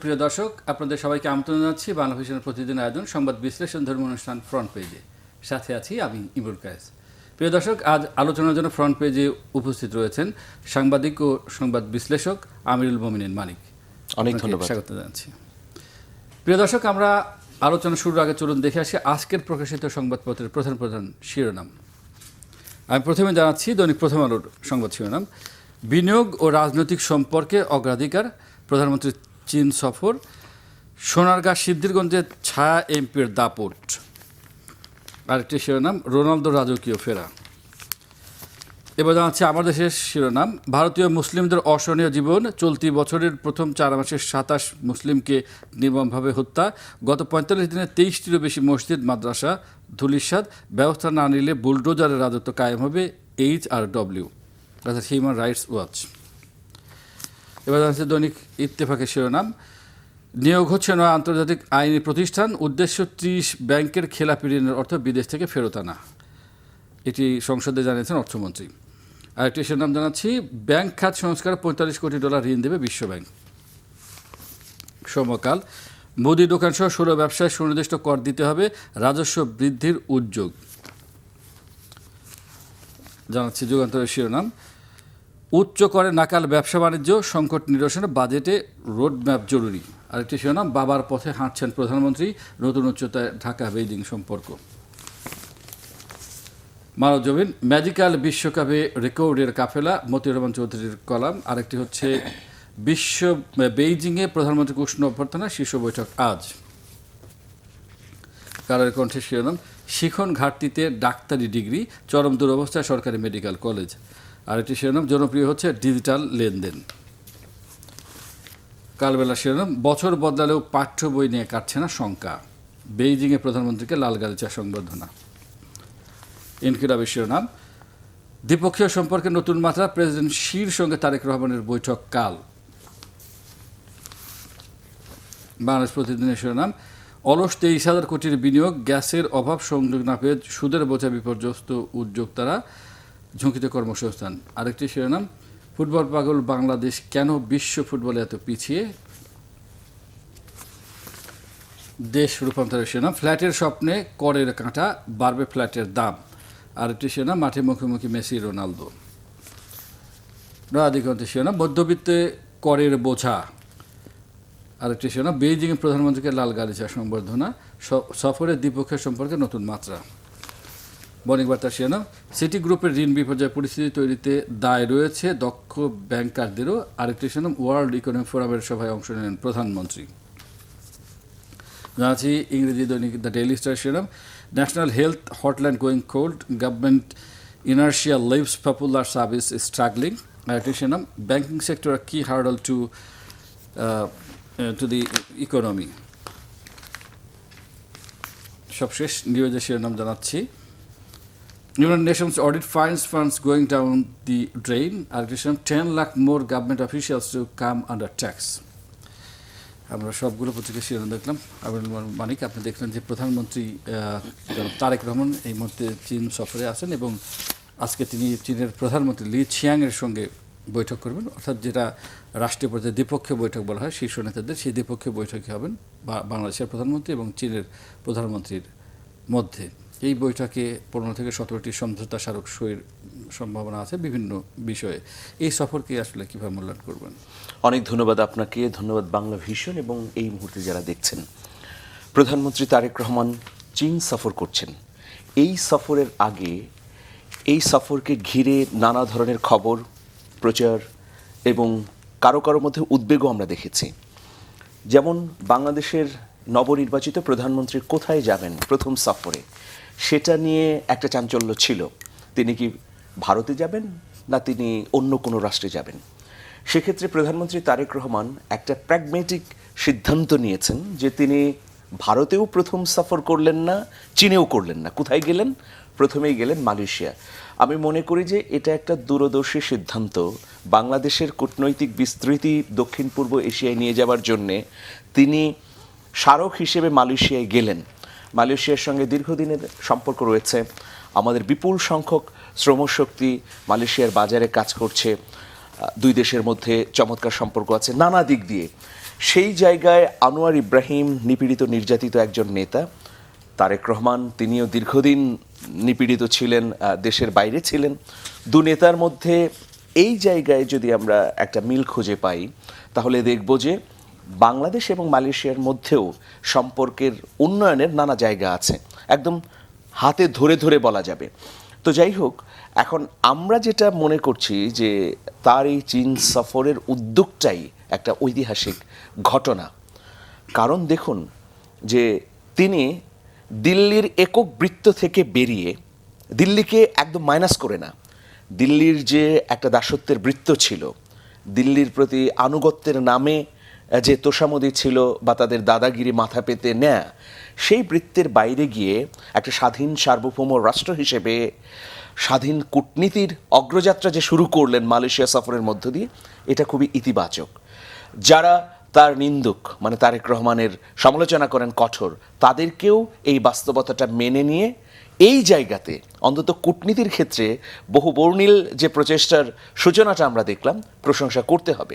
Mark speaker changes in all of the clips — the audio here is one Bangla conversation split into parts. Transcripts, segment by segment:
Speaker 1: প্রিয় দর্শক, আপনাদের সবাইকে আমন্ত্রণ জানাচ্ছি বাংলা ভিশনের প্রতিদিন আয়োজন সংবাদ বিশ্লেষণ ধর্মী অনুষ্ঠান ফ্রন্ট পেজে। সাথে আছি আমি ইমরুল কায়েস। প্রিয় দর্শক, আজ আলোচনার জন্য ফ্রন্ট পেজে উপস্থিত রয়েছেন সাংবাদিক ও সংবাদ বিশ্লেষক আমিরুল মোমিনিন মানিক।
Speaker 2: অনেক ধন্যবাদ,
Speaker 1: স্বাগত জানাচ্ছি। প্রিয় দর্শক, আমরা আলোচনা শুরুর আগে চলুন দেখে আসি আজকের প্রকাশিত সংবাদপত্রের প্রধান প্রধান শিরোনাম। আমি প্রথমে জানাচ্ছি দৈনিক প্রথম আলোর সংবাদ শিরোনাম: বিনিয়োগ ও রাজনৈতিক সম্পর্কে অগ্রাধিকার, প্রধানমন্ত্রী চীন সফর, সোনারগাঁ সিদ্ধিরগঞ্জে ছায়া এমপির দাপট। আরেকটি শিরোনাম রোনালদো রাজকীয় ফেরা। এবার জানাচ্ছি আমার দেশের শিরোনাম: ভারতীয় মুসলিমদের অসহনীয় জীবন, চলতি বছরের প্রথম 4 মাসে 27 মুসলিমকে নির্মমভাবে হত্যা, গত 45 দিনে 23টিরও বেশি মসজিদ মাদ্রাসা ধূলিসাৎ, ব্যবস্থা না নিলে বুলডোজারের রাজত্ব কায়েম হবে HRW, অর্থাৎ হিউম্যান রাইটস ওয়াচ। এবার জানাচ্ছি দৈনিক ইত্তেফাকের শিরোনাম: নিয়োগ হচ্ছে নয় আন্তর্জাতিক আইনি প্রতিষ্ঠান, উদ্দেশ্য 30 ব্যাংকের খেলাপি ঋণের অর্থ বিদেশ থেকে ফেরত আনা। এটি সংসদে জানিয়েছেন অর্থমন্ত্রী। আরেকটি শিরোনাম জানাচ্ছি: ব্যাংক খাত সংস্কার, $45 কোটি ঋণ দেবে বিশ্বব্যাংক। সমকাল: মুদি দোকানসহ 16 ব্যবসায় সুনির্দিষ্ট কর দিতে হবে, রাজস্ব বৃদ্ধির উদ্যোগ। জানাচ্ছি যুগান্তরের শিরোনাম: উচ্চ করে নাকাল ব্যবসা বাণিজ্য, সংকট নিরসনে বাজেটে রোডম্যাপ জরুরি। আরেকটি শিরোনাম: বাবার পথে হাঁটছেন প্রধানমন্ত্রী, নতুন উচ্চতায় ঢাকা বেইজিং সম্পর্ক। মানবজমিন: ম্যাজিক্যাল বিশ্বকাপে রেকর্ডের কাফেলা, মতিউর রহমান চৌধুরীর কলাম। আরেকটি হচ্ছে বেইজিংয়ে প্রধানমন্ত্রীর উষ্ণ অভ্যর্থনা, শীর্ষ বৈঠক আজ। কালের কণ্ঠের শিরোনাম: শিখন ঘাটতিতে ডাক্তারি ডিগ্রি, চরম দুরবস্থায় সরকারি মেডিকেল কলেজ। আরেকটি শিরোনাম: জনপ্রিয় হচ্ছে ডিজিটাল লেনদেন। কালবেলা শিরোনাম: বছর বদলালেও পাঠ্য বই নিয়ে কাটছে না শঙ্কা, বেইজিংয়ে প্রধানমন্ত্রীকে লাল গালিচা সংবর্ধনা। ইনকিলাবের শিরোনাম: দ্বিপক্ষীয় সম্পর্কে নতুন মাত্রা, প্রেসিডেন্ট শির সঙ্গে তারেক রহমানের বৈঠক কাল। বাংলাদেশ প্রতিদিনের শিরোনাম: অলস 23,000 কোটির বিনিয়োগ, গ্যাসের অভাব, সংযোগ না পেয়ে সুদের বোঝা বিপর্যস্ত উদ্যোক্তারা, ঝুঁকিতে কর্মসংস্থান। আরেকটি শিরোনাম: ফুটবল পাগল বাংলাদেশ কেন বিশ্ব ফুটবলে এত পিছিয়ে, দেশ রূপান্তরের শিরোনাম: ফ্ল্যাটের স্বপ্নে করের কাঁটা, বাড়বে ফ্ল্যাটের দাম। আরেকটি শিরোনাম: মাঠে মুখোমুখি মেসি রোনালদো। নয়াদিগন্তের শিরোনাম: মধ্যবিত্তে করের বোঝা। আরেকটি শিরোনাম: বেইজিংয়ে প্রধানমন্ত্রীকে লাল গালিচা সংবর্ধনা, সফরের দ্বিপক্ষীয় সম্পর্কে নতুন মাত্রা। বণিক বার্তার শিরোনাম: সিটি গ্রুপের ঋণ বিপর্যয় পরিস্থিতি তৈরিতে দায় রয়েছে দক্ষ ব্যাংকারদেরও। আরেকটি শিরোনাম: ওয়ার্ল্ড ইকোনমিক ফোরামের সভায় অংশ নেন প্রধানমন্ত্রী। জানাচ্ছি ইংরেজি দৈনিক দ্য ডেইলি স্টার শিরোনাম: national health hotline going cold, government inertia leaves popular service struggling. আরেকটি শিরোনাম: banking sector key hurdle to the economy. সবশেষ নিউজের শিরোনাম জানাচ্ছি: United Nations audit finds funds going down the drain. আরেকটি শিরোনাম: 10 lakh more government officials to come under tax. আমরা সবগুলো পত্রিকার শিরোনাম দেখলাম। আমিরুল মানিক, আপনি দেখলেন যে প্রধানমন্ত্রী তারেক রহমান এই মুহূর্তে চীন সফরে আছেন এবং আজকে তিনি চীনের প্রধানমন্ত্রী লি ছিয়াংয়ের সঙ্গে বৈঠক করবেন, অর্থাৎ যেটা রাষ্ট্রীয় পর্যায়ে দ্বিপক্ষীয় বৈঠক বলা হয় শীর্ষ নেতাদের, সেই দ্বিপক্ষীয় বৈঠকই হবেন বাংলাদেশের প্রধানমন্ত্রী এবং চীনের প্রধানমন্ত্রীর মধ্যে। এই বৈঠকে 15 থেকে 17টি সমঝোতা স্মারক সইয়ের সম্ভাবনা আছে বিভিন্ন বিষয়ে। এই সফরকে আসলে কীভাবে মূল্যায়ন করবেন?
Speaker 2: অনেক ধন্যবাদ আপনাকে, ধন্যবাদ বাংলা ভিশন এবং এই মুহূর্তে যারা দেখছেন। প্রধানমন্ত্রী তারেক রহমান চীন সফর করছেন। এই সফরের আগে এই সফরকে ঘিরে নানা ধরনের খবর প্রচার এবং কারো কারো মধ্যে উদ্বেগও আমরা দেখেছি। যেমন বাংলাদেশের নবনির্বাচিত প্রধানমন্ত্রী কোথায় যাবেন প্রথম সফরে, সেটা নিয়ে একটা চাঞ্চল্য ছিল। তিনি কি ভারতে যাবেন না তিনি অন্য কোনো রাষ্ট্রে যাবেন? সেক্ষেত্রে প্রধানমন্ত্রী তারেক রহমান একটা প্র্যাগমেটিক সিদ্ধান্ত নিয়েছেন যে তিনি ভারতেও প্রথম সফর করলেন না, চীনেও করলেন না। কোথায় গেলেন? প্রথমেই গেলেন মালয়েশিয়া। আমি মনে করি যে এটা একটা দূরদর্শী সিদ্ধান্ত। বাংলাদেশের কূটনৈতিক বিস্তৃতি দক্ষিণ পূর্ব এশিয়ায় নিয়ে যাওয়ার জন্যে তিনি স্মারক হিসেবে মালয়েশিয়ায় গেলেন। মালয়েশিয়ার সঙ্গে দীর্ঘদিনের সম্পর্ক রয়েছে। আমাদের বিপুল সংখ্যক শ্রমশক্তি মালয়েশিয়ার বাজারে কাজ করছে। দুই দেশের মধ্যে চমৎকার সম্পর্ক আছে নানা দিক দিয়ে। সেই জায়গায় আনোয়ার ইব্রাহিম নিপীড়িত নির্যাতিত একজন নেতা, তারেক রহমান তিনিও দীর্ঘদিন নিপীড়িত ছিলেন, দেশের বাইরে ছিলেন। দু নেতার মধ্যে এই জায়গায় যদি আমরা একটা মিল খুঁজে পাই তাহলে দেখব যে বাংলাদেশ এবং মালয়েশিয়ার মধ্যেও সম্পর্কের উন্নয়নের নানা জায়গা আছে, একদম হাতে ধরে ধরে বলা যাবে। তো যাই হোক, এখন আমরা যেটা মনে করছি যে তার এই চীন সফরের উদ্যোগটাই একটা ঐতিহাসিক ঘটনা। কারণ দেখুন যে তিনি দিল্লির একক বৃত্ত থেকে বেরিয়ে, দিল্লিকে একদম মাইনাস করে না, দিল্লির যে একটা দাসত্বের বৃত্ত ছিল, দিল্লির প্রতি আনুগত্যের নামে যে তোষামোদি ছিল বা তাদের দাদাগিরি মাথা পেতে নেয়া, সেই বৃত্তের বাইরে গিয়ে একটা স্বাধীন সার্বভৌম রাষ্ট্র হিসেবে স্বাধীন কূটনীতির অগ্রযাত্রা যে শুরু করলেন মালয়েশিয়া সফরের মধ্য দিয়ে, এটা খুবই ইতিবাচক। যারা তার নিন্দুক মানে তারেক রহমানের সমালোচনা করেন কঠোর, তাদেরকেও এই বাস্তবতাটা মেনে নিয়ে এই জায়গাতে অন্তত কূটনীতির ক্ষেত্রে বহুবর্ণিল যে প্রচেষ্টার সূচনাটা আমরা দেখলাম, প্রশংসা করতে হবে।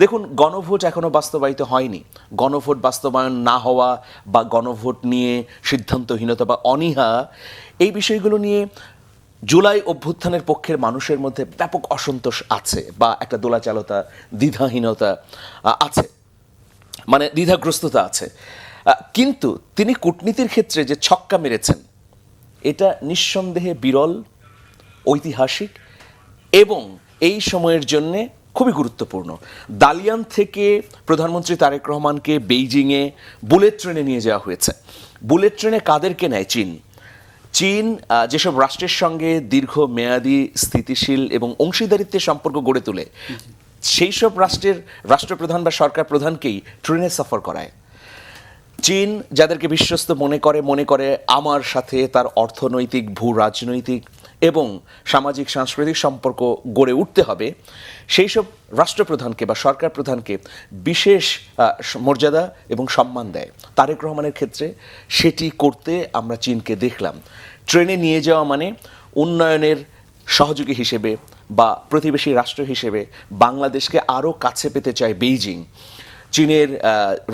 Speaker 2: দেখুন, গণভোট এখনও বাস্তবায়িত হয়নি। গণভোট বাস্তবায়ন না হওয়া বা গণভোট নিয়ে সিদ্ধান্তহীনতা বা অনীহা, এই বিষয়গুলো নিয়ে জুলাই অভ্যুত্থানের পক্ষের মানুষের মধ্যে ব্যাপক অসন্তোষ আছে বা একটা দোলাচালতা, দ্বিধাহীনতা আছে, মানে দ্বিধাগ্রস্ততা আছে। কিন্তু তিনি কূটনীতির ক্ষেত্রে যে ছক্কা মেরেছেন, এটা নিঃসন্দেহে বিরল, ঐতিহাসিক এবং এই সময়ের জন্যে খুবই গুরুত্বপূর্ণ। দালিয়ান থেকে প্রধানমন্ত্রী তারেক রহমানকে বেইজিংয়ে বুলেট ট্রেনে নিয়ে যাওয়া হয়েছে। বুলেট ট্রেনে কাদেরকে নেয়? চীন। চীন যেসব রাষ্ট্রের সঙ্গে দীর্ঘমেয়াদী স্থিতিশীল এবং অংশীদারিত্বের সম্পর্ক গড়ে তোলে, সেই সব রাষ্ট্রের রাষ্ট্রপ্রধান বা সরকার প্রধানকেই ট্রেনে সফর করায়। চীন যাদেরকে বিশ্বস্ত মনে করে আমার সাথে তার অর্থনৈতিক, ভূ রাজনৈতিক এবং সামাজিক সাংস্কৃতিক সম্পর্ক গড়ে উঠতে হবে, সেই সব রাষ্ট্রপ্রধানকে বা সরকার প্রধানকে বিশেষ মর্যাদা এবং সম্মান দেয়। তারেক রহমানের ক্ষেত্রে সেটি করতে আমরা চীনকে দেখলাম। ট্রেনে নিয়ে যাওয়া মানে উন্নয়নের সহযোগী হিসেবে বা প্রতিবেশী রাষ্ট্র হিসেবে বাংলাদেশকে আরও কাছে পেতে চায় বেইজিং। চীনের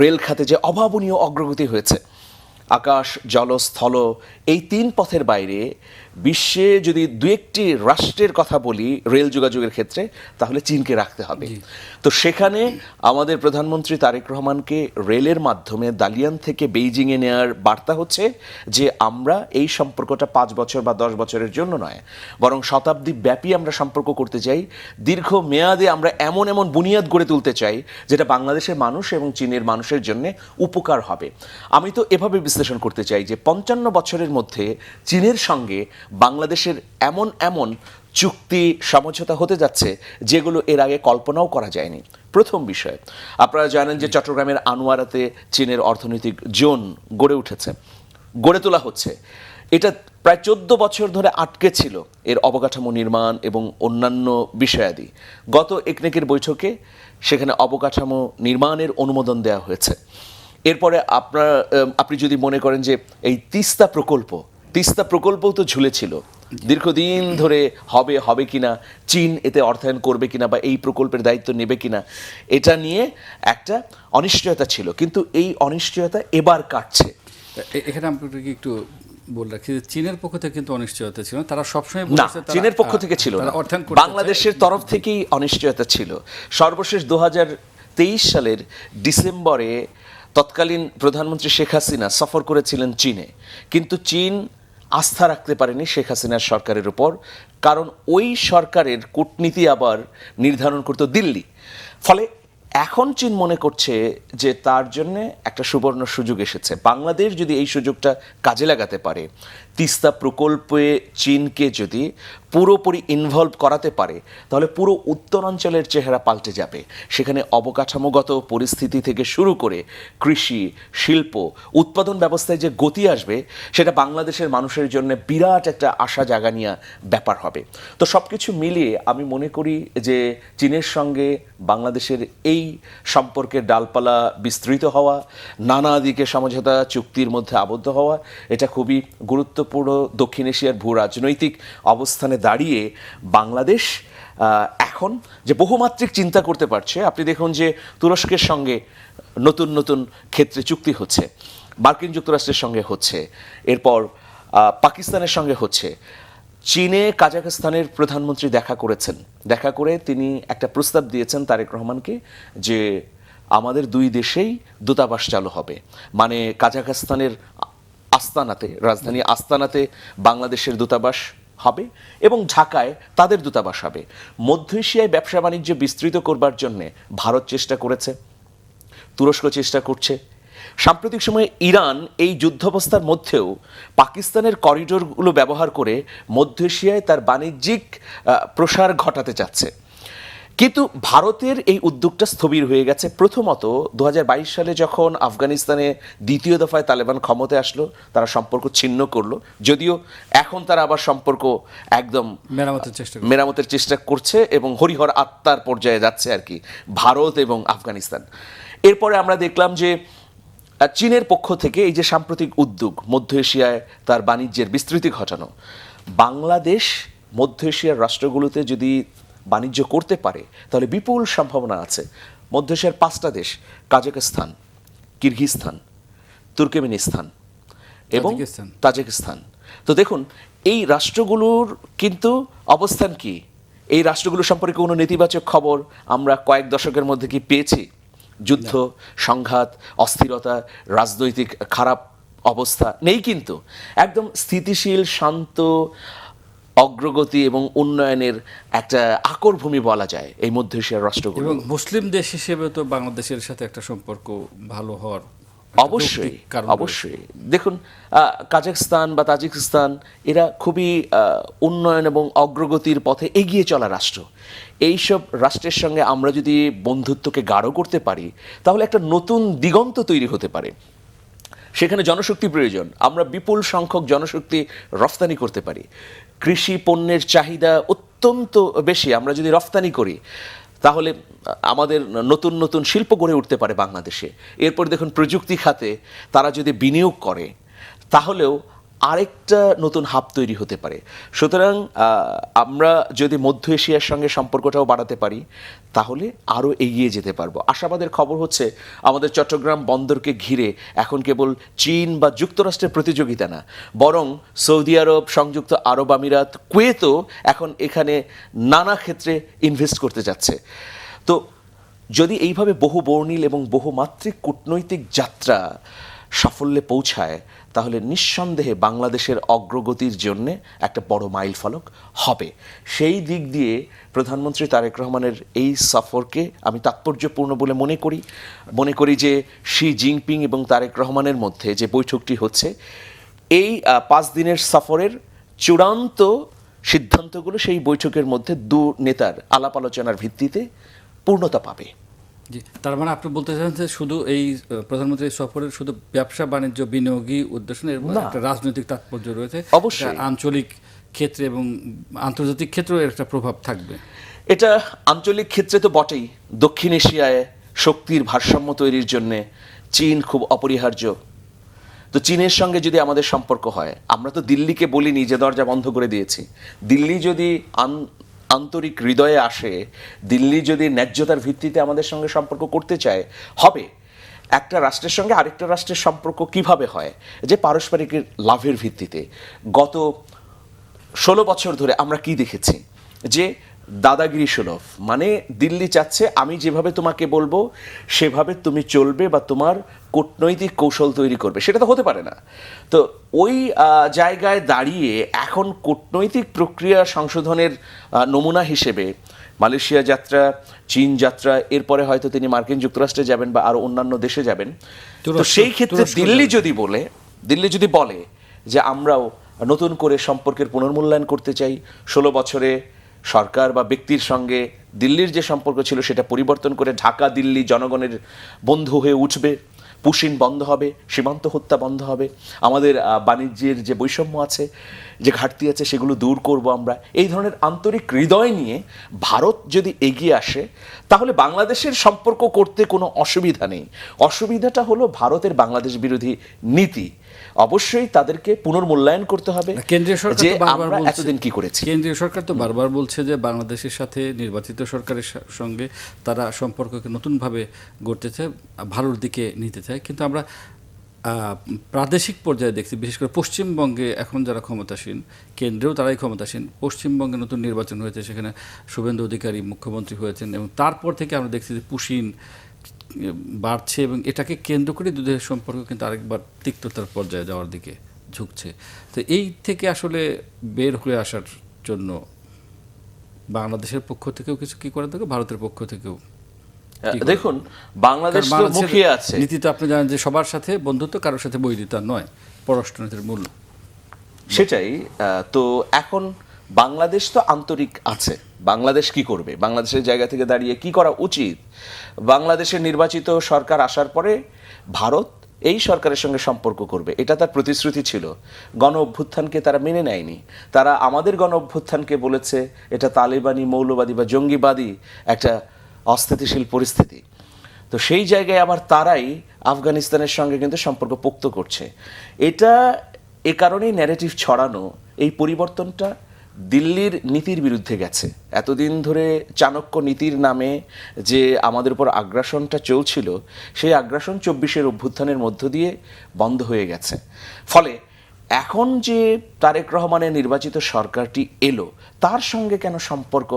Speaker 2: রেল খাতে যে অভাবনীয় অগ্রগতি হয়েছে, আকাশ, জল, স্থল, এই তিন পথের বাইরে বিশ্বে যদি দু একটি রাষ্ট্রের কথা বলি রেল যোগাযোগের ক্ষেত্রে, তাহলে চীনকে রাখতে হবে। তো সেখানে আমাদের প্রধানমন্ত্রী তারেক রহমানকে রেলের মাধ্যমে দালিয়ান থেকে বেইজিংয়ে নেওয়ার বার্তা হচ্ছে যে আমরা এই সম্পর্কটা 5 বছর বা 10 বছরের জন্য নয়, বরং শতাব্দী ব্যাপী আমরা সম্পর্ক করতে চাই। দীর্ঘ মেয়াদে আমরা এমন এমন বুনিয়াদ গড়ে তুলতে চাই যেটা বাংলাদেশের মানুষ এবং চীনের মানুষের জন্য উপকার হবে। আমি তো এভাবে বিশ্লেষণ করতে চাই যে 55 বছরের মধ্যে চীনের সঙ্গে বাংলাদেশের এমন এমন চুক্তি সমঝোতা হতে যাচ্ছে যেগুলো এর আগে কল্পনাও করা যায়নি। প্রথম বিষয়, আপনারা জানেন যে চট্টগ্রামের আনোয়ারাতে চীনের অর্থনৈতিক জোন গড়ে তোলা হচ্ছে। এটা প্রায় 14 বছর ধরে আটকে ছিল, এর অবকাঠামো নির্মাণ এবং অন্যান্য বিষয়াদি। গত একনেকের বৈঠকে সেখানে অবকাঠামো নির্মাণের অনুমোদন দেওয়া হয়েছে। এরপরে আপনি যদি মনে করেন যে এই তিস্তা প্রকল্পও তো ঝুলেছিল দীর্ঘদিন ধরে, হবে কিনা, চীন এতে অর্থায়ন করবে কিনা বা এই প্রকল্পের দায়িত্ব নেবে কিনা, এটা নিয়ে একটা অনিশ্চয়তা ছিল। কিন্তু এই অনিশ্চয়তা এবার কাটছে।
Speaker 1: এখানে আপনাকে একটু বলে রাখি, চীনের পক্ষ থেকে কিন্তু অনিশ্চয়তা ছিল, তারা সবসময়
Speaker 2: না, চীনের পক্ষ থেকে ছিল না, বাংলাদেশের তরফ থেকেই অনিশ্চয়তা ছিল। সর্বশেষ 2023 সালের ডিসেম্বরে তৎকালীন প্রধানমন্ত্রী শেখ হাসিনা সফর করেছিলেন চীনে, কিন্তু চীন আস্থা রাখতে পারেনি শেখ হাসিনার সরকারের উপর, কারণ ওই সরকারের কূটনীতি আবার নির্ধারণ করত দিল্লি। ফলে এখন চীন মনে করছে যে তার জন্য একটা সুবর্ণ সুযোগ এসেছে। বাংলাদেশ যদি এই সুযোগটা কাজে লাগাতে পারে, তিস্তা প্রকল্পে চীনকে যদি পুরোপুরি ইনভলভ করাতে পারে, তাহলে পুরো উত্তরাঞ্চলের চেহারা পাল্টে যাবে। সেখানে অবকাঠামোগত পরিস্থিতি থেকে শুরু করে কৃষি, শিল্প, উৎপাদন ব্যবস্থায় যে গতি আসবে, সেটা বাংলাদেশের মানুষের জন্য বিরাট একটা আশা জাগানিয়া ব্যাপার হবে। তো সব কিছু মিলিয়ে আমি মনে করি যে চীনের সঙ্গে বাংলাদেশের এই সম্পর্কের ডালপালা বিস্তৃত হওয়া, নানা দিকে সমঝোতা চুক্তির মধ্যে আবদ্ধ হওয়া, এটা খুবই গুরুত্বপূর্ণ। দক্ষিণ এশিয়ার ভূ রাজনৈতিক অবস্থানে দাঁড়িয়ে বাংলাদেশ এখন যে বহুমাত্রিক চিন্তা করতে পারছে। আপনি দেখুন যে তুরস্কের সঙ্গে নতুন নতুন ক্ষেত্রে চুক্তি হচ্ছে। মার্কিন যুক্তরাষ্ট্রের সঙ্গে হচ্ছে, এরপর পাকিস্তানের সঙ্গে হচ্ছে। চীনে কাজাখস্তানের প্রধানমন্ত্রী দেখা করেছেন, দেখা করে তিনি একটা প্রস্তাব দিয়েছেন তারেক রহমানকে যে আমাদের দুই দেশেই দূতাবাস চালু হবে, মানে কাজাখস্তানের আস্তানাতে, রাজধানী আস্তানাতে বাংলাদেশের দূতাবাস হবে এবং ঢাকায় তাদের দূতাবাস হবে। মধ্য এশিয়ায় ব্যবসা বাণিজ্য বিস্তৃত করবার জন্য ভারত চেষ্টা করেছে, তুরস্ক চেষ্টা করছে। সাম্প্রতিক সময়ে ইরান এই যুদ্ধাবস্থার মধ্যেও পাকিস্তানের করিডোরগুলো ব্যবহার করে মধ্য এশিয়ায় তার বাণিজ্যিক প্রসার ঘটাতে চাচ্ছে। কিন্তু ভারতের এই উদ্যোগটা স্থবির হয়ে গেছে। প্রথমত 2022 সালে যখন আফগানিস্তানে দ্বিতীয় দফায় তালেবান ক্ষমতায় আসলো, তারা সম্পর্ক ছিন্ন করলো, যদিও এখন তারা আবার সম্পর্ক একদম মেরামতের চেষ্টা করছে এবং হরিহর আত্মার পর্যায়ে যাচ্ছে আর কি, ভারত এবং আফগানিস্তান। এরপরে আমরা দেখলাম যে চীনের পক্ষ থেকে এই যে সাম্প্রতিক উদ্যোগ মধ্য এশিয়ায় তার বাণিজ্যের বিস্তৃতি ঘটানো, বাংলাদেশ মধ্য এশিয়ার রাষ্ট্রগুলোতে যদি বাণিজ্য করতে পারে তাহলে বিপুল সম্ভাবনা আছে। মধ্য এশিয়ার 5টা দেশ, কাজাখস্তান, কিরগিজস্তান, তুর্কমেনিস্তান এবং তাজিকিস্তান। তো দেখুন এই রাষ্ট্রগুলোর কিন্তু অবস্থান কি, এই রাষ্ট্রগুলো সম্পর্কে কোনো নেতিবাচক খবর আমরা কয়েক দশকের মধ্যে কি পেয়েছি? যুদ্ধ, সংঘাত, অস্থিরতা, রাজনৈতিক খারাপ অবস্থা নেই, কিন্তু একদম স্থিতিশীল, শান্ত, অগ্রগতি এবং উন্নয়নের একটা আকর ভূমি বলা যায় এই মধ্য এশিয়ার রাষ্ট্রগুলো।
Speaker 1: এবং মুসলিম দেশ হিসেবে তো বাংলাদেশের সাথে একটা সম্পর্ক ভালো হওয়ার
Speaker 2: অবশ্যই অবশ্যই। দেখুন কাজাখস্তান বা তাজিকিস্তান এরা খুবই উন্নয়ন এবং অগ্রগতির পথে এগিয়ে চলা রাষ্ট্র। এইসব রাষ্ট্রের সঙ্গে আমরা যদি বন্ধুত্বকে গাঢ় করতে পারি তাহলে একটা নতুন দিগন্ত তৈরি হতে পারে। সেখানে জনশক্তি প্রয়োজন, আমরা বিপুল সংখ্যক জনশক্তি রফতানি করতে পারি। কৃষি পণ্যের চাহিদা অত্যন্ত বেশি, আমরা যদি রফতানি করি তাহলে আমাদের নতুন নতুন শিল্প গড়ে উঠতে পারে বাংলাদেশে। এরপর দেখুন প্রযুক্তি খাতে তারা যদি বিনিয়োগ করে তাহলেও আরেকটা নতুন হাব তৈরি হতে পারে। সুতরাং আমরা যদি মধ্য এশিয়ার সঙ্গে সম্পর্কটাও বাড়াতে পারি তাহলে আরও এগিয়ে যেতে পারবো। আশাবাদের খবর হচ্ছে আমাদের চট্টগ্রাম বন্দরকে ঘিরে এখন কেবল চীন বা যুক্তরাষ্ট্রের প্রতিযোগিতা না, বরং সৌদি আরব, সংযুক্ত আরব আমিরাত, কুয়েতও এখন এখানে নানা ক্ষেত্রে ইনভেস্ট করতে যাচ্ছে। তো যদি এইভাবে বহুবর্ণিল এবং বহুমাত্রিক কূটনৈতিক যাত্রা সাফল্যে পৌঁছায় তাহলে নিঃসন্দেহে বাংলাদেশের অগ্রগতির জন্য একটা বড় মাইল ফলক হবে। সেই দিক দিয়ে প্রধানমন্ত্রী তারেক রহমানের এই সফরকে আমি তাৎপর্যপূর্ণ বলে মনে করি যে শি জিনপিং এবং তারেক রহমানের মধ্যে যে বৈঠকটি হচ্ছে, এই 5 দিনের সফরের চূড়ান্ত সিদ্ধান্তগুলো সেই বৈঠকের মধ্যে দু নেতার আলাপ আলোচনার ভিত্তিতে পূর্ণতা পাবে।
Speaker 1: জি, তার মানে আপনি বলতে চান যে শুধু এই প্রধানমন্ত্রী সফরের শুধু ব্যবসা বাণিজ্য বিনিয়োগী উদ্দেশ্য নেই, একটা রাজনৈতিক তাৎপর্য রয়েছে,
Speaker 2: অবশ্যই
Speaker 1: আঞ্চলিক ক্ষেত্রে এবং আন্তর্জাতিক ক্ষেত্রেও এর একটা প্রভাব থাকবে।
Speaker 2: এটা আঞ্চলিক ক্ষেত্রে তো বটেই, দক্ষিণ এশিয়ায় শক্তির ভারসাম্য তৈরির জন্য চীন খুব অপরিহার্য। তো চীনের সঙ্গে যদি আমাদের সম্পর্ক হয়, আমরা তো দিল্লিকে বলিনি যে দরজা বন্ধ করে দিয়েছি। দিল্লি যদি আন্তরিক হৃদয়ে আসে, দিল্লি যদি ন্যায্যতার ভিত্তিতে আমাদের সঙ্গে সম্পর্ক করতে চায়, হবে। একটা রাষ্ট্রের সঙ্গে আরেকটা রাষ্ট্রের সম্পর্ক কিভাবে হয়? যে পারস্পরিক লাভের ভিত্তিতে। গত 16 বছর ধরে আমরা কি দেখেছি? যে দাদাগিরি সুলভ, মানে দিল্লি চাচ্ছে আমি যেভাবে তোমাকে বলবো সেভাবে তুমি চলবে বা তোমার কূটনৈতিক কৌশল তৈরি করবে, সেটা তো হতে পারে না। তো ওই জায়গায় দাঁড়িয়ে এখন কূটনৈতিক প্রক্রিয়া সংশোধনের নমুনা হিসেবে মালয়েশিয়া যাত্রা, চীন যাত্রা, এরপরে হয়তো তিনি মার্কিন যুক্তরাষ্ট্রে যাবেন বা আরও অন্যান্য দেশে যাবেন। তো সেই ক্ষেত্রে দিল্লি যদি বলে যে আমরাও নতুন করে সম্পর্কের পুনর্মূল্যায়ন করতে চাই, 16 বছরে সরকার বা ব্যক্তির সঙ্গে দিল্লির যে সম্পর্ক ছিল সেটা পরিবর্তন করে ঢাকা দিল্লি জনগণের বন্ধু হয়ে উঠবে, পুশিন বন্ধ হবে, সীমান্ত হত্যা বন্ধ হবে, আমাদের বাণিজ্যের যে বৈষম্য আছে যে ঘাটতি আছে সেগুলো দূর করব আমরা, এই ধরনের আন্তরিক হৃদয় নিয়ে ভারত যদি এগিয়ে আসে তাহলে বাংলাদেশের সম্পর্ক করতে কোনো অসুবিধা নেই। অসুবিধাটা হলো ভারতের বাংলাদেশ বিরোধী নীতি। অবশ্যই তাদেরকে পুনর্মূল্যায়ন করতে হবে
Speaker 1: কেন্দ্রীয় সরকার
Speaker 2: যে
Speaker 1: তো বারবার
Speaker 2: আমরা
Speaker 1: বলছে,
Speaker 2: এতদিন কি করেছি।
Speaker 1: কেন্দ্রীয় সরকার তো বারবার বলছে যে বাংলাদেশের সাথে নির্বাচিত সরকারের সঙ্গে তারা সম্পর্ককে নতুনভাবে গড়তে চায়, ভালোর দিকে নিতে চায়। কিন্তু আমরা প্রাদেশিক পর্যায়ে দেখছি, বিশেষ করে পশ্চিমবঙ্গে এখন যারা ক্ষমতাসীন, কেন্দ্রেও তারাই ক্ষমতাসীন, পশ্চিমবঙ্গে নতুন নির্বাচন হয়েছে, সেখানে শুভেন্দু অধিকারী মুখ্যমন্ত্রী হয়েছেন এবং তারপর থেকে আমরা দেখছি যে পুশিন বাড়ছে এবং এটাকে কেন্দ্র করে দুধের সম্পর্ক কিন্তু আরেকবার তিক্ততার পর্যায়ে যাওয়ার দিকে ঝুঁকছে। তো এই থেকে আসলে বের হয়ে আসার জন্য বাংলাদেশের পক্ষ থেকেও কিছু কি করা দরকার, ভারতের পক্ষ থেকেও।
Speaker 2: দেখুন, বাংলাদেশ তো মুখিয়ে আছে,
Speaker 1: নীতি তো আপনি জানেন যে সবার সাথে বন্ধুত্ব, কারোর সাথে বৈরিতা নয়, পররাষ্ট্রনীতির মূল
Speaker 2: সেটাই। তো এখন বাংলাদেশ তো আন্তরিক আছে, বাংলাদেশ কি করবে, বাংলাদেশের জায়গা থেকে দাঁড়িয়ে কি করা উচিত। বাংলাদেশের নির্বাচিত সরকার আসার পরে ভারত এই সরকারের সঙ্গে সম্পর্ক করবে, এটা তার প্রতিশ্রুতি ছিল। গণ অভ্যুত্থানকে তারা মেনে নেয়নি, তারা আমাদের গণ অভ্যুত্থানকে বলেছে এটা তালেবানি, মৌলবাদী বা জঙ্গিবাদী একটা অস্থিতিশীল পরিস্থিতি। তো সেই জায়গায় আবার তারাই আফগানিস্তানের সঙ্গে কিন্তু সম্পর্ক পোক্ত করছে। এটা এ কারণেই ন্যারেটিভ ছড়ানো, এই পরিবর্তনটা দিল্লির নীতির বিরুদ্ধে গেছে। এতদিন ধরে চাণক্য নীতির নামে যে আমাদের উপর আগ্রাসনটা চলছিল, সেই আগ্রাসন 24-এর অভ্যুত্থানের মধ্য দিয়ে বন্ধ হয়ে গেছে। ফলে এখন যে তারেক রহমানের নির্বাচিত সরকারটি এলো, তার সঙ্গে কেন সম্পর্ক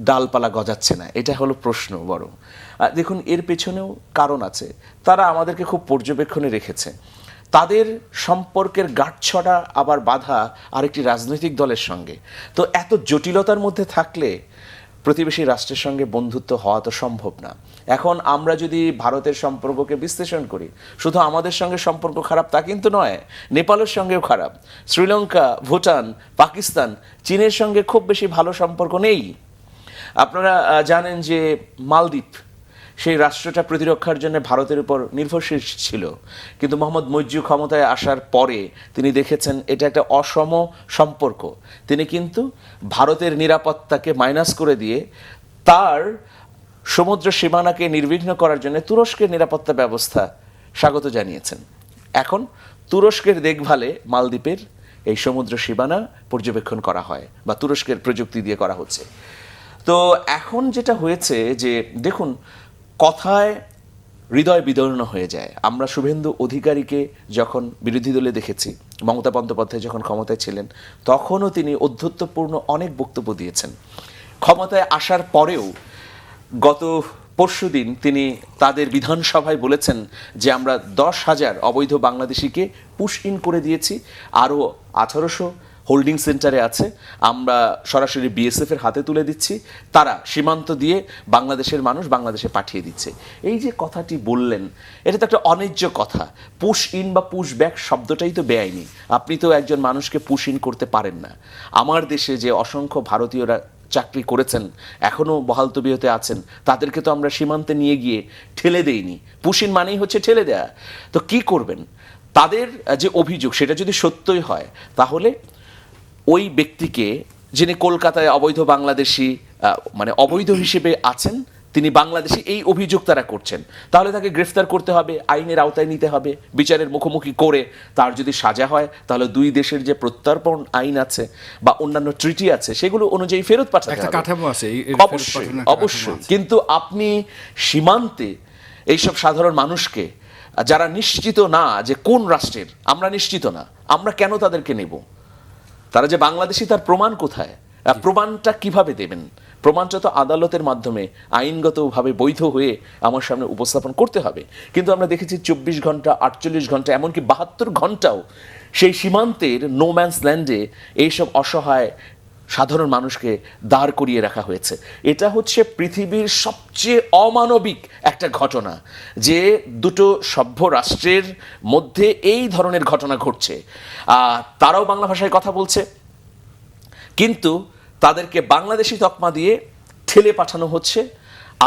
Speaker 2: ডালপালা গজাচ্ছে না, এটা হলো প্রশ্ন বড়। দেখুন, এর পেছনেও কারণ আছে। তারা আমাদেরকে খুব পর্যবেক্ষণে রেখেছে। তাদের সম্পর্কের গাঁটছড়া আবার বাধা আরেকটি রাজনৈতিক দলের সঙ্গে। তো এত জটিলতার মধ্যে থাকলে প্রতিবেশী রাষ্ট্রের সঙ্গে বন্ধুত্ব হওয়া তো সম্ভব না। এখন আমরা যদি ভারতের সম্পর্ককে বিশ্লেষণ করি, শুধু আমাদের সঙ্গে সম্পর্ক খারাপ তা কিন্তু নয়, নেপালের সঙ্গেও খারাপ, শ্রীলঙ্কা, ভুটান, পাকিস্তান, চীনের সঙ্গে খুব বেশি ভালো সম্পর্ক নেই। আপনারা জানেন যে মালদ্বীপ, সেই রাষ্ট্রটা প্রতিরক্ষার জন্য ভারতের উপর নির্ভরশীল ছিল, কিন্তু মোহাম্মদ মুইজ্জু ক্ষমতায় আসার পরে তিনি দেখেছেন এটা একটা অসম সম্পর্ক। তিনি কিন্তু ভারতের নিরাপত্তাকে মাইনাস করে দিয়ে তার সমুদ্র সীমানাকে নির্বিঘ্ন করার জন্য তুরস্কের নিরাপত্তা ব্যবস্থা স্বাগত জানিয়েছেন। এখন তুরস্কের দেখভালে মালদ্বীপের এই সমুদ্র সীমানা পর্যবেক্ষণ করা হয় বা তুরস্কের প্রযুক্তি দিয়ে করা হচ্ছে। তো এখন যেটা হয়েছে যে দেখুন, কথায় হৃদয় বিদীর্ণ হয়ে যায়। আমরা শুভেন্দু অধিকারীকে যখন বিরোধী দলে দেখেছি, মমতা বন্দ্যোপাধ্যায় যখন ক্ষমতায় ছিলেন, তখনও তিনি অধ্যত্বপূর্ণ অনেক বক্তব্য দিয়েছেন। ক্ষমতায় আসার পরেও গত পরশুদিন তিনি তাদের বিধানসভায় বলেছেন যে আমরা 10,000 অবৈধ বাংলাদেশিকে পুশ ইন করে দিয়েছি, আরও 1800 হোল্ডিং সেন্টারে আছে, আমরা সরাসরি বিএসএফ এর হাতে তুলে দিচ্ছি, তারা সীমান্ত দিয়ে বাংলাদেশের মানুষ বাংলাদেশে পাঠিয়ে দিচ্ছে। এই যে কথাটি বললেন, এটা তো একটা অন্যায্য কথা। পুশ ইন বা পুশ ব্যাক শব্দটাই তো বেআইনি। আপনি তো একজন মানুষকে পুশ ইন করতে পারেন না। আমার দেশে যে অসংখ্য ভারতীয়রা চাকরি করেছেন, এখনও বহাল তবিয়তে আছেন, তাদেরকে তো আমরা সীমান্তে নিয়ে গিয়ে ঠেলে দেইনি। পুশ ইন মানেই হচ্ছে ঠেলে দেয়া। তো কি করবেন? তাদের যে অভিযোগ সেটা যদি সত্যই হয়, তাহলে ওই ব্যক্তিকে, যিনি কলকাতায় অবৈধ বাংলাদেশি মানে অবৈধ হিসেবে আছেন, তিনি বাংলাদেশি, এই অভিযোগ তারা করছেন, তাহলে তাকে গ্রেফতার করতে হবে, আইনের আওতায় নিতে হবে, বিচারের মুখোমুখি করে তার যদি সাজা হয়, তাহলে দুই দেশের যে প্রত্যর্পণ আইন আছে বা অন্যান্য ট্রিটি আছে, সেগুলো অনুযায়ী ফেরত পাঠাতে হবে।
Speaker 1: কাঠামো আছে,
Speaker 2: অবশ্যই অবশ্যই। কিন্তু আপনি সীমান্তে এইসব সাধারণ মানুষকে, যারা নিশ্চিত না যে কোন রাষ্ট্রের, আমরা নিশ্চিত না, আমরা কেন তাদেরকে নেব? তারা যে বাংলাদেশি তার প্রমাণ কোথায়? প্রমাণটা কিভাবে দেবেন? প্রমাণটা তো আদালতের মাধ্যমে আইনগতভাবে বৈধ হয়ে আমার সামনে উপস্থাপন করতে হবে। কিন্তু আমরা দেখেছি 24 ঘন্টা, 48 ঘন্টা, এমনকি 72 ঘন্টাও সেই সীমান্তের নো ম্যানস ল্যান্ডে এইসব অসহায় সাধারণ মানুষকে দাঁড় করিয়ে রাখা হয়েছে। এটা হচ্ছে পৃথিবীর সবচেয়ে অমানবিক একটা ঘটনা, যে দুটো সভ্য রাষ্ট্রের মধ্যে এই ধরনের ঘটনা ঘটছে। তারাও বাংলা ভাষায় কথা বলছে, কিন্তু তাদেরকে বাংলাদেশি তকমা দিয়ে ঠেলে পাঠানো হচ্ছে।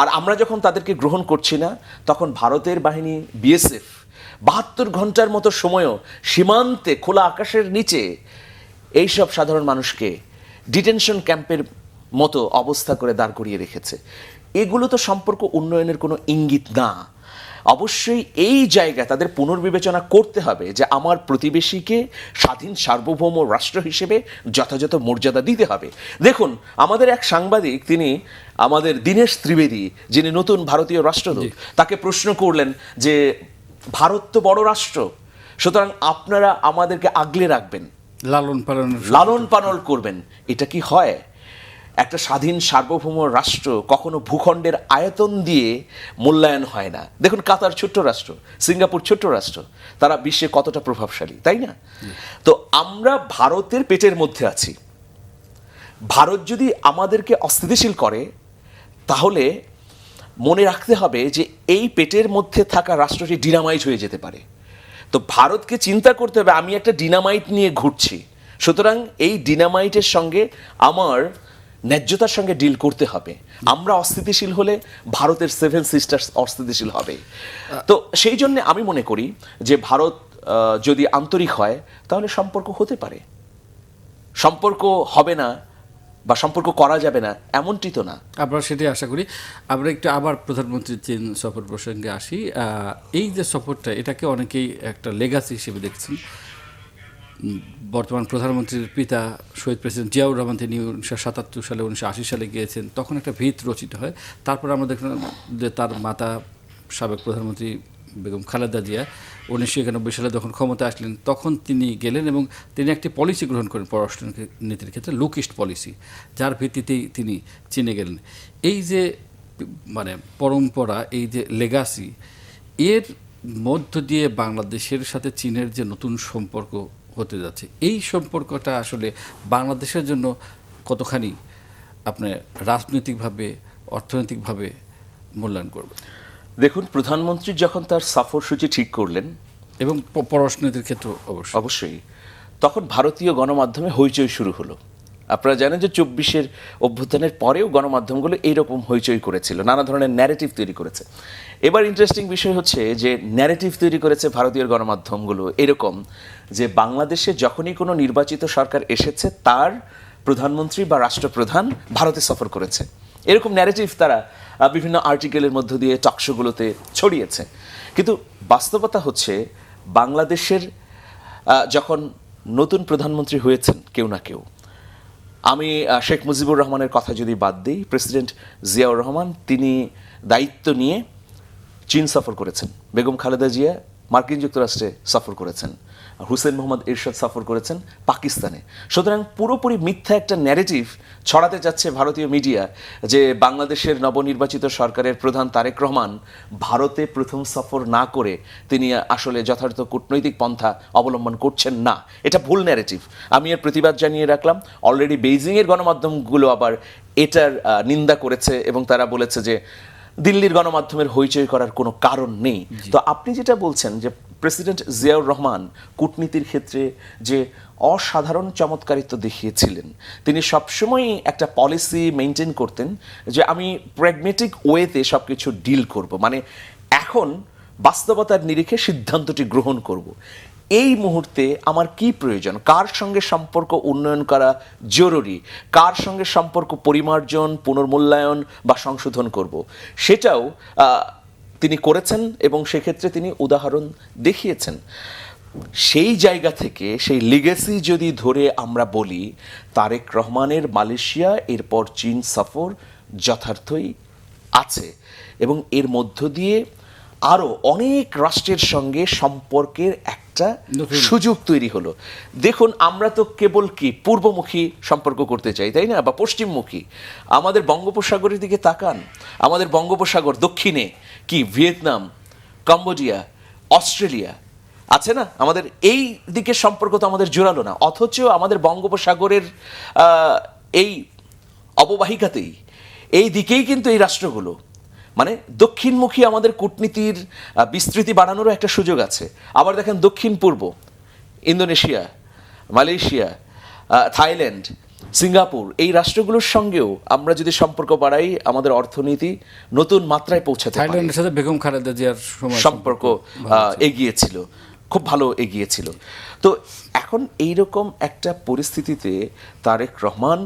Speaker 2: আর আমরা যখন তাদেরকে গ্রহণ করছি না, তখন ভারতের বাহিনী বিএসএফ 72 ঘন্টার মতো সময়ও সীমান্তে খোলা আকাশের নিচে এইসব সাধারণ মানুষকে ডিটেনশন ক্যাম্পের মতো অবস্থা করে দাঁড় করিয়ে রেখেছে। এগুলো তো সম্পর্ক উন্নয়নের কোনো ইঙ্গিত না। অবশ্যই এই জায়গায় তাদের পুনর্বিবেচনা করতে হবে যে আমার প্রতিবেশীকে স্বাধীন সার্বভৌম রাষ্ট্র হিসেবে যথাযথ মর্যাদা দিতে হবে। দেখুন, আমাদের এক সাংবাদিক, তিনি আমাদের দীনেশ ত্রিবেদী, যিনি নতুন ভারতীয় রাষ্ট্রদূত, তাকে প্রশ্ন করলেন যে ভারত তো বড় রাষ্ট্র, সুতরাং আপনারা আমাদেরকে আগলে রাখবেন, লালন পালন করবেন। এটা কি হয়? একটা স্বাধীন সার্বভৌম রাষ্ট্র কখনো ভূখণ্ডের আয়তন দিয়ে মূল্যায়ন হয় না। দেখুন, কাতার ছোট্ট রাষ্ট্র, সিঙ্গাপুর ছোট্ট রাষ্ট্র, তারা বিশ্বে কতটা প্রভাবশালী, তাই না? তো আমরা ভারতের পেটের মধ্যে আছি। ভারত যদি আমাদেরকে অস্থিতিশীল করে, তাহলে মনে রাখতে হবে যে এই পেটের মধ্যে থাকা রাষ্ট্রটি ডিনামাইট হয়ে যেতে পারে। তো ভারতকে চিন্তা করতে হবে, আমি একটা ডিনামাইট নিয়ে ঘুরছি, সুতরাং এই ডিনামাইটের সঙ্গে আমার ন্যায্যতার সঙ্গে ডিল করতে হবে। আমরা অস্থিতিশীল হলে ভারতের সেভেন সিস্টার্স অস্থিতিশীল হবে। তো সেই জন্য আমি মনে করি যে ভারত যদি আন্তরিক হয় তাহলে সম্পর্ক হতে পারে। সম্পর্ক হবে না বা সম্পর্ক করা যাবে না এমনটি তো না।
Speaker 1: আমরা সেটাই আশা করি। আমরা একটু আবার প্রধানমন্ত্রীর চীন সফর প্রসঙ্গে আসি। এই যে সফরটা, এটাকে অনেকেই একটা লেগাসি হিসেবে দেখছেন। বর্তমান প্রধানমন্ত্রীর পিতা শহীদ প্রেসিডেন্ট জিয়াউর রহমান, তিনি 1977 সালে 1980 সালে গিয়েছেন, তখন একটা ভিত রচিত হয়। তারপর আমরা দেখলাম যে তার মাতা সাবেক প্রধানমন্ত্রী বেগম খালেদা জিয়া 1991 সালে যখন ক্ষমতা আসলেন, তখন তিনি গেলেন এবং তিনি একটি পলিসি গ্রহণ করেন পররাষ্ট্র নীতির ক্ষেত্রে, লুক ইস্ট পলিসি, যার ভিত্তিতেই তিনি চীনে গেলেন। এই যে মানে পরম্পরা, এই যে লেগাসি, এর মধ্য দিয়ে বাংলাদেশের সাথে চীনের যে নতুন সম্পর্ক হতে যাচ্ছে, এই সম্পর্কটা আসলে বাংলাদেশের জন্য কতখানি আপনার রাজনৈতিকভাবে, অর্থনৈতিকভাবে মূল্যায়ন করবে?
Speaker 2: দেখুন, প্রধানমন্ত্রী যখন তার সফরসূচি ঠিক করলেন,
Speaker 1: এবং পররাষ্ট্রনীতির ক্ষেত্রে
Speaker 2: অবশ্যই তখন ভারতীয় গণমাধ্যমে হইচই শুরু হলো। আপনারা জানেন যে 24-এর অভ্যুত্থানের পরেও গণমাধ্যমগুলো এইরকম হইচই করেছিল, নানা ধরনের ন্যারেটিভ তৈরি করেছে। এবার ইন্টারেস্টিং বিষয় হচ্ছে যে ন্যারেটিভ তৈরি করেছে ভারতীয় গণমাধ্যমগুলো এরকম যে বাংলাদেশে যখনই কোনো নির্বাচিত সরকার এসেছে, তার প্রধানমন্ত্রী বা রাষ্ট্রপ্রধান ভারতে সফর করেছে। এরকম ন্যারেটিভ তারা বিভিন্ন আর্টিকেলের মধ্য দিয়ে টকশোগুলোতে ছড়িয়েছে। কিন্তু বাস্তবতা হচ্ছে, বাংলাদেশের যখন নতুন প্রধানমন্ত্রী হয়েছেন কেউ না কেউ, আমি শেখ মুজিবুর রহমানের কথা যদি বাদ দিই, প্রেসিডেন্ট জিয়াউর রহমান তিনি দায়িত্ব নিয়ে চীন সফর করেছেন, বেগম খালেদা জিয়া মার্কিন যুক্তরাষ্ট্রে সফর করেছেন, হুসেন মোহাম্মদ এরশাদ সফর করেছেন পাকিস্তানে। সুতরাং পুরোপুরি মিথ্যা একটা ন্যারেটিভ ছড়াতে যাচ্ছে ভারতীয় মিডিয়া যে বাংলাদেশের নবনির্বাচিত সরকারের প্রধান তারেক রহমান ভারতে প্রথম সফর না করে তিনি আসলে যথার্থ কূটনৈতিক পন্থা অবলম্বন করছেন না। এটা ভুল ন্যারেটিভ। আমি এর প্রতিবাদ জানিয়ে রাখলাম। অলরেডি বেইজিংয়ের গণমাধ্যমগুলো আবার এটার নিন্দা করেছে এবং তারা বলেছে যে দিল্লির গণমাধ্যমের হইচই করার কোনো কারণ নেই। তো আপনি যেটা বলছেন যে প্রেসিডেন্ট জিয়াউর রহমান কূটনীতির ক্ষেত্রে যে অসাধারণ চমৎকারিত্ব দেখিয়েছিলেন, তিনি সবসময়ই একটা পলিসি মেনটেন করতেন যে আমি প্র্যাগমেটিক ওয়েতে সব কিছু ডিল করব, মানে এখন বাস্তবতার নিরিখে সিদ্ধান্তটি গ্রহণ করব। এই মুহূর্তে আমার কি প্রয়োজন, কার সঙ্গে সম্পর্ক উন্নয়ন করা জরুরি, কার সঙ্গে সম্পর্ক পরিমার্জন, পুনর্মূল্যায়ন বা সংশোধন করব, সেটাও তিনি করেছেন এবং সেক্ষেত্রে তিনি উদাহরণ দেখিয়েছেন। সেই জায়গা থেকে সেই লিগেসি যদি ধরে আমরা বলি, তারেক রহমানের মালয়েশিয়া এরপর চীন সফর যথার্থই আছে এবং এর মধ্য দিয়ে আরও অনেক রাষ্ট্রের সঙ্গে সম্পর্কের একটা সুযোগ তৈরি হলো। দেখুন, আমরা তো কেবল কি পূর্বমুখী সম্পর্ক করতে চাই, তাই না, বা পশ্চিমমুখী। আমাদের বঙ্গোপসাগরের দিকে তাকান, আমাদের বঙ্গোপসাগর দক্ষিণে কি ভিয়েতনাম, কম্বোডিয়া, অস্ট্রেলিয়া আছে না, আমাদের এই দিকের সম্পর্ক তো আমাদের জোরালো না, অথচ আমাদের বঙ্গোপসাগরের এই অববাহিকাতেই এই দিকেই কিন্তু এই রাষ্ট্রগুলো, মানে দক্ষিণমুখী আমাদের কূটনীতির বিস্তৃতি বাড়ানোরও একটা সুযোগ আছে। আবার দেখেন দক্ষিণ পূর্ব, ইন্দোনেশিয়া, মালয়েশিয়া, থাইল্যান্ড, সিঙ্গাপুর, এই রাষ্ট্রগুলোর সঙ্গেও আমরা যদি সম্পর্ক বাড়াই, আমাদের অর্থনীতি নতুন মাত্রায় পৌঁছাতে পারে।
Speaker 1: থাইল্যান্ডের সাথে বেগম খালেদা জিয়ার
Speaker 2: সম্পর্ক এগিয়েছিল। খুব ভালো এগিয়েছিল। তো এখন এইরকম একটা পরিস্থিতিতে তারেক রহমান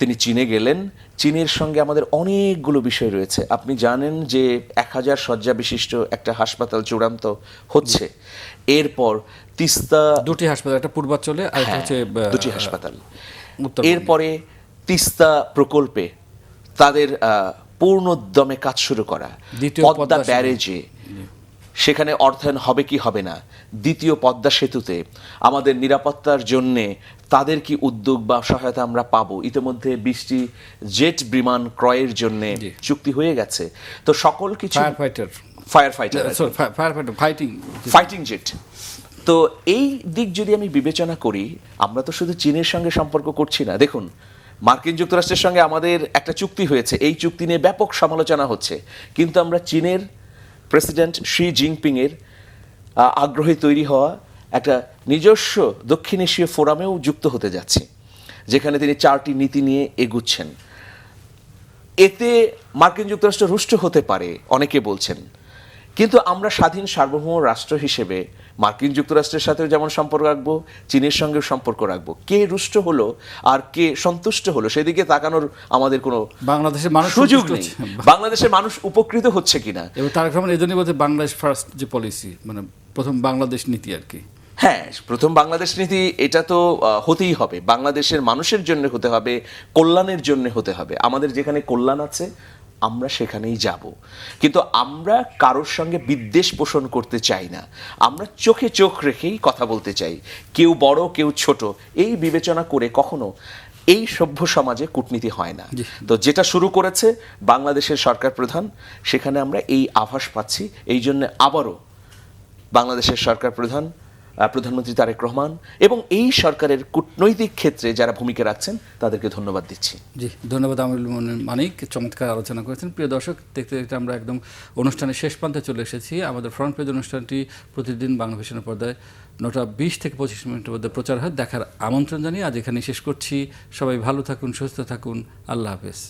Speaker 2: তিনি চীনে গেলেন। চীনের সঙ্গে আমাদের অনেকগুলো বিষয় রয়েছে। আপনি জানেন যে 1000 শয্যা বিশিষ্ট একটা হাসপাতাল চূড়ান্ত হচ্ছে। এরপর তিস্তা,
Speaker 1: দুটি হাসপাতাল, একটা পূর্বাঞ্চলে আর একটা হচ্ছে
Speaker 2: দুটি হাসপাতাল।
Speaker 1: উত্তরবঙ্গে।
Speaker 2: এরপরে তিস্তা প্রকল্পে তাদের পূর্ণোদ্যমে কাজ শুরু করা,
Speaker 1: দ্বিতীয়
Speaker 2: পদ্মা
Speaker 1: পদ্মা সেতু।
Speaker 2: ব্যারেজে সেখানে অর্থায়ন হবে কি হবে না, দ্বিতীয় পদ্মা সেতুতে আমাদের নিরাপত্তার জন্যে তাদের কি উদ্যোগ বা সহায়তা আমরা পাবো। ইতিমধ্যে 20টি জেট বিমান ক্রয়ের জন্য
Speaker 1: জি।
Speaker 2: চুক্তি হয়ে গেছে। তো সকল কিছু ফায়ার ফাইটার ফাইটিং জেট। তো এই দিক যদি আমি বিবেচনা করি, আমরা তো শুধু চীনের সঙ্গে সম্পর্ক করছি না। দেখুন, মার্কিন যুক্তরাষ্ট্রের সঙ্গে আমাদের একটা চুক্তি হয়েছে, এই চুক্তি নিয়ে ব্যাপক সমালোচনা হচ্ছে, কিন্তু আমরা চীনের প্রেসিডেন্ট শি জিনপিং এর আগ্রহে তৈরি হওয়া একটা নিজস্ব দক্ষিণ এশীয় ফোরামেও যুক্ত হতে যাচ্ছি, যেখানে তিনি 4টি নীতি নিয়ে এগুচ্ছেন। এতে মার্কিন যুক্তরাষ্ট্র রুষ্ট হতে পারে অনেকে বলছেন, কিন্তু আমরা স্বাধীন সার্বভৌম রাষ্ট্র হিসেবে মার্কিন যুক্তরাষ্ট্রের সাথেও যেমন সম্পর্ক রাখবো, চীনের সঙ্গেও সম্পর্ক রাখবো। কে রুষ্ট হলো আর কে সন্তুষ্ট হলো সেদিকে তাকানোর আমাদের কোনো
Speaker 1: বাংলাদেশের মানুষ
Speaker 2: সুযোগ নেই। বাংলাদেশের মানুষ উপকৃত হচ্ছে কিনা।
Speaker 1: এবং তারেক রহমান এই জন্যই বলতে বাংলাদেশ ফার্স্ট যে পলিসি, মানে প্রথম বাংলাদেশ নীতি আর কি।
Speaker 2: হ্যাঁ, প্রথম বাংলাদেশ নীতি এটা তো হতেই হবে, বাংলাদেশের মানুষের জন্য হতে হবে, কল্যাণের জন্য হতে হবে। আমাদের যেখানে কল্যাণ আছে আমরা সেখানেই যাব, কিন্তু আমরা কারোর সঙ্গে বিদ্বেষ পোষণ করতে চাই না। আমরা চোখে চোখ রেখেই কথা বলতে চাই, কেউ বড় কেউ ছোট এই বিবেচনা করে কখনো এই সভ্য সমাজে কূটনীতি হয় না। তো যেটা শুরু করেছে বাংলাদেশের সরকার প্রধান, সেখানে আমরা এই আভাস পাচ্ছি। এই জন্য আবারও বাংলাদেশের সরকার প্রধান, প্রধানমন্ত্রী তারেক রহমান এবং এই সরকারের কূটনৈতিক ক্ষেত্রে যারা ভূমিকা রাখছেন তাদেরকে ধন্যবাদ দিচ্ছি।
Speaker 1: জি, ধন্যবাদ আমিরুল মোমিন মানিক, চমৎকার আলোচনা করেছেন। প্রিয় দর্শক, দেখতে দেখতে আমরা একদম অনুষ্ঠানের শেষ প্রান্তে চলে এসেছি। আমাদের ফ্রন্ট পেজ অনুষ্ঠানটি প্রতিদিন বাংলা ভিশনের পর্দায় 9টা 20 থেকে 25 মিনিটের মধ্যে প্রচার হয়। দেখার আমন্ত্রণ জানিয়ে আজ এখানে শেষ করছি। সবাই ভালো থাকুন, সুস্থ থাকুন। আল্লাহ হাফেজ।